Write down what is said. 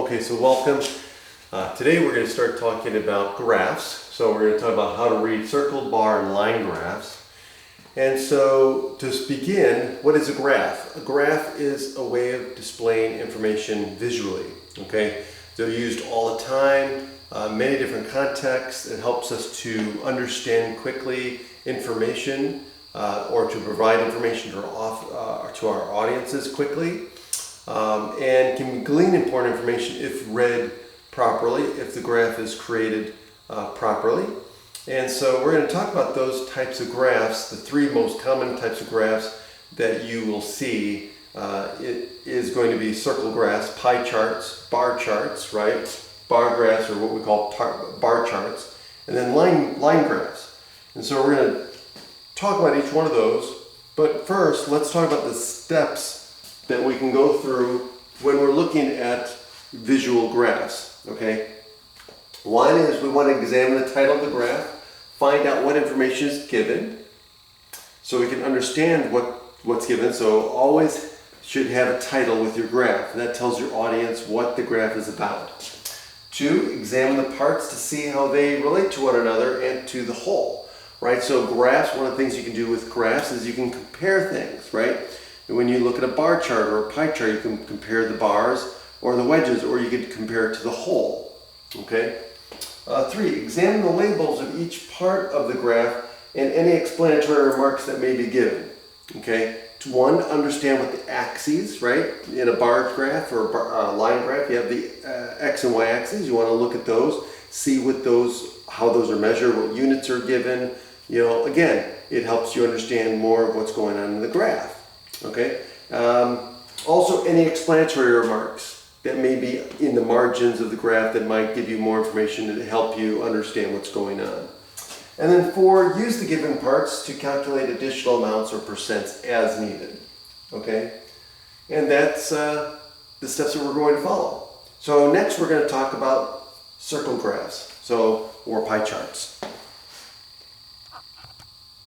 Okay, so welcome. Today we're going to start talking about graphs. So we're going to talk about how to read circle, bar, and line graphs. And so to begin, what is a graph? A graph is a way of displaying information visually. Okay, they're used all the time, many different contexts. It helps us to understand quickly information or to provide information to our audiences quickly. And can glean important information if read properly, if the graph is created properly. And so we're going to talk about those types of graphs, the three most common types of graphs that you will see. It is going to be circle graphs, pie charts, bar charts, right? Bar graphs are what we call bar charts, and then line graphs. And so we're going to talk about each one of those. But first, let's talk about the steps that we can go through when we're looking at visual graphs, okay? One is we want to examine the title of the graph, find out what information is given, so we can understand what's given. So always should have a title with your graph, and that tells your audience what the graph is about. Two, examine the parts to see how they relate to one another and to the whole, right? So graphs, one of the things you can do with graphs is you can compare things, right? When you look at a bar chart or a pie chart, you can compare the bars or the wedges, or you could compare it to the whole, okay? Three, examine the labels of each part of the graph and any explanatory remarks that may be given, okay? One, understand what the axes, right? In a bar graph or a line graph, you have the X and Y axes. You want to look at those, see how those are measured, what units are given. You know, again, it helps you understand more of what's going on in the graph. Okay. Also, any explanatory remarks that may be in the margins of the graph that might give you more information to help you understand what's going on. And then four, use the given parts to calculate additional amounts or percents as needed. Okay. And that's the steps that we're going to follow. So next we're going to talk about circle graphs, or pie charts.